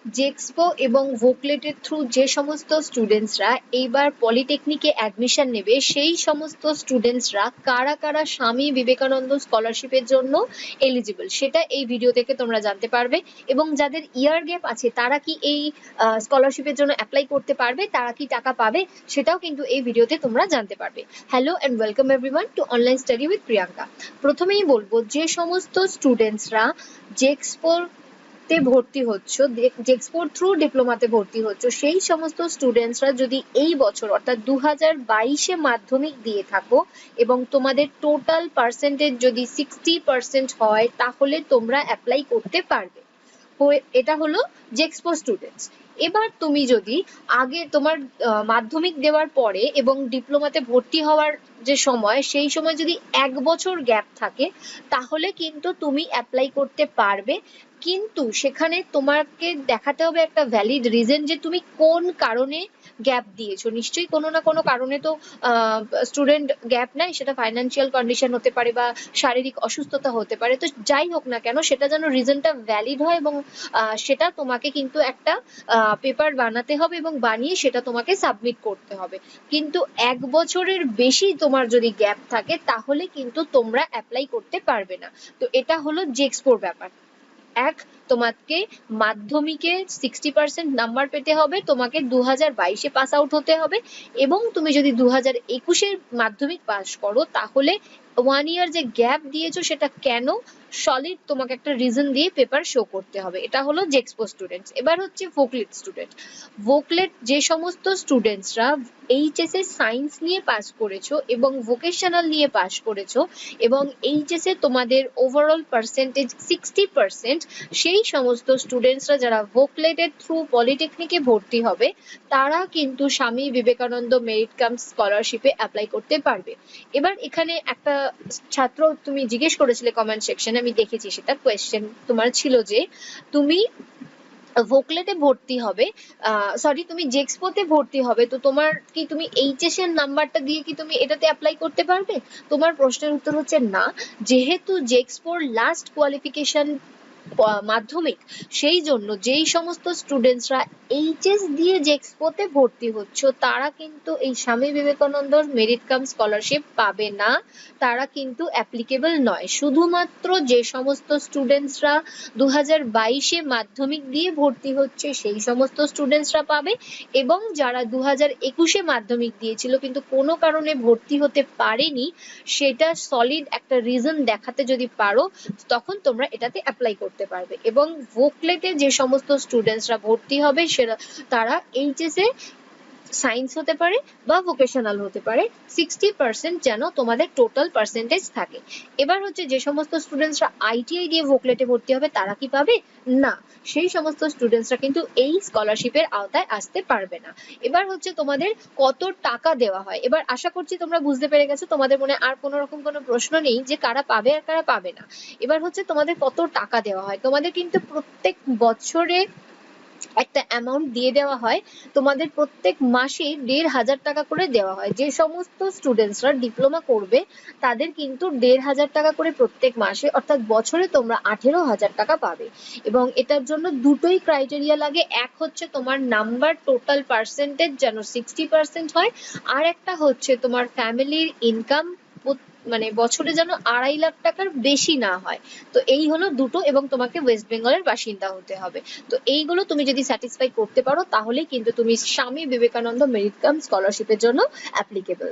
জেক্সপো এবং ভোকলেটের থ্রু যে সমস্ত স্টুডেন্টসরা এইবার পলিটেকনিকে অ্যাডমিশন নেবে সেই সমস্ত স্টুডেন্টসরা কারা কারা স্বামী বিবেকানন্দ স্কলারশিপের জন্য এলিজিবল সেটা এই ভিডিও থেকে তোমরা জানতে পারবে, এবং যাদের ইয়ার গ্যাপ আছে তারা কি এই স্কলারশিপের জন্য অ্যাপ্লাই করতে পারবে, তারা কি টাকা পাবে সেটাও কিন্তু এই ভিডিওতে তোমরা জানতে পারবে। Hello and welcome everyone two online study with Priyanka. প্রথমেই বলবো, যে সমস্ত স্টুডেন্টসরা জেক্সপোর ভর্তি হচ্ছ, জেক্সপোর থ্রু ডিপ্লোমাতে ভর্তি হচ্ছ, সেই সমস্ত স্টুডেন্টসরা যদি এই বছর অর্থাৎ 2022-এ মাধ্যমিক দিয়ে থাকো এবং তোমাদের টোটাল পার্সেন্টেজ যদি 60% হয় তাহলে তোমরা অ্যাপ্লাই করতে পারবে। এটা হলো জেক্সপো স্টুডেন্টস। এবার তুমি যদি আগে তোমার মাধ্যমিক দেওয়ার পরে এবং ডিপ্লোমাতে ভর্তি হওয়ার যে সময়, সেই সময় যদি 1 বছর গ্যাপ থাকে তাহলে কিন্তু তুমি অ্যাপ্লাই করতে পারবে, কিন্তু সেখানে তোমাকে দেখাতে হবে একটা ভ্যালিড রিজন যে তুমি কোন কারণে গ্যাপ দিয়েছো। নিশ্চয়ই কোনো না কোনো কারণে তো স্টুডেন্ট গ্যাপ নেয়, সেটা ফাইন্যান্সিয়াল কন্ডিশন হতে পারে বা শারীরিক অসুস্থতা হতে পারে, তো যাই হোক না কেন সেটা যেন রিজনটা ভ্যালিড হয় এবং সেটা তোমাকে কিন্তু একটা পেপার বানাতে হবে এবং বানিয়ে সেটা তোমাকে সাবমিট করতে হবে। কিন্তু 1 বছরের বেশি তোমার যদি গ্যাপ থাকে তাহলে কিন্তু তোমরা অ্যাপ্লাই করতে পারবে না। তো এটা হলো জেক্সপোর ব্যাপার। তোমাকে মাধ্যমিকে 60% নাম্বার পেতে হবে, তোমাকে 2022-এ পাস আউট হতে হবে, এবং তুমি যদি 2021-এর মাধ্যমিক পাস করো তাহলে 1 ইয়ার যে গ্যাপ দিয়েছো সেটা কেন, সলিড তোমাকে একটা রিজন দিয়ে পেপার শো করতে হবে। এটা হলো জেক্সপো স্টুডেন্টস। এবার হচ্ছে ভোকলেট স্টুডেন্ট। ভোকলেট যে সমস্ত স্টুডেন্টসরা এইচএস এ সায়েন্স নিয়ে পাস করেছো এবং ভোকেশনাল নিয়ে পাস করেছো এবং এইচএস এ তোমাদের ওভারঅল পার্সেন্টেজ 60%, সেই সমস্ত স্টুডেন্টসরা যারা ভোকলেটের থ্রু পলিটেকনিকে ভর্তি হবে তারা কিন্তু স্বামী বিবেকানন্দ মেরিট-কাম স্কলারশিপে অ্যাপ্লাই করতে পারবে। এবার এখানে একটা ছাত্র তুমি জিজ্ঞেস করেছিলে কমেন্ট সেকশনে, আমি দেখেছি সেটা কোয়েশ্চেন তোমার ছিল যে তুমি ভোকলেটে ভর্তি হবে, তুমি জেক্সপোতে ভর্তি হবে, তো তোমার কি তুমি এইচএস এর নাম্বারটা দিয়ে কি তুমি এটাতে অ্যাপ্লাই করতে পারবে? তোমার প্রশ্নের উত্তর হচ্ছে না, যেহেতু জেক্সপোর লাস্ট কোয়ালিফিকেশন মাধ্যমিক, সেই জন্য যেই সমস্ত স্টুডেন্টসরা এইচএস দিয়ে জেক্সপোতে ভর্তি হচ্ছ তারা কিন্তু এই স্বামী বিবেকানন্দ মেরিট-কাম স্কলারশিপ পাবে না, তারা কিন্তু অ্যাপ্লিকেবল নয়। শুধুমাত্র যে সমস্ত স্টুডেন্টসরা 2022-এ মাধ্যমিক দিয়ে ভর্তি হচ্ছে সেই সমস্ত স্টুডেন্টসরা পাবে, এবং যারা 2021-এ মাধ্যমিক দিয়েছিল কিন্তু কোনো কারণে ভর্তি হতে পারেনি, সেটা সলিড একটা রিজন দেখাতে যদি পারো তখন তোমরা এটাতে অ্যাপ্লাই করতে পারবে। এবং ভোকলেটে যে সমস্ত স্টুডেন্টসরা ভর্তি হবে সেটা তারা এইচএস এ সায়েন্স হতে পারে বা ভোকেশনাল হতে পারে, 60% যেন তোমাদের টোটাল পার্সেন্টেজ থাকে। এবার হচ্ছে যে সমস্ত স্টুডেন্টসরা আইটিআই দিয়ে ভোকলেটে ভর্তি হবে তারা কি পাবে? না, সেই সমস্ত স্টুডেন্টসরা কিন্তু এই স্কলারশিপের আওতায় আসতে পারবে না। এবার হচ্ছে তোমাদের কত টাকা দেওয়া হয়। এবার আশা করছি তোমরা বুঝতে পেরে গেছো, তোমাদের মনে আর কোনো রকম কোনো প্রশ্ন নেই যে কারা পাবে আর কারা পাবে না। এবার হচ্ছে তোমাদের কত টাকা দেওয়া হয়। তোমাদের কিন্তু প্রত্যেক বছরে একটা অ্যামাউন্ট দিয়ে দেওয়া হয়, তোমাদের প্রত্যেক মাসে 1,500 টাকা করে দেওয়া হয়। যে সমস্ত স্টুডেন্টসরা ডিপ্লোমা করবে তাদের কিন্তু 1,500 টাকা করে প্রত্যেক মাসে, অর্থাৎ বছরে তোমরা 18,000 টাকা পাবে। এবং এটার জন্য দুটোই ক্রাইটেরিয়া লাগে, এক হচ্ছে তোমার নাম্বার টোটাল পার্সেন্টেজ যেন 60% হয়, আর একটা হচ্ছে তোমার ফ্যামিলির ইনকাম মানে বছরে যেন 2.5 লাখ টাকার বেশি না হয়। তো এই হলো দুটো, এবং তোমাকে ওয়েস্ট বেঙ্গলের বাসিন্দা হতে হবে। তো এইগুলো তুমি যদি স্যাটিসফাই করতে পারো তাহলে কিন্তু তুমি স্বামী বিবেকানন্দ মেরিট-কাম স্কলারশিপের জন্য অ্যাপ্লিকেবল।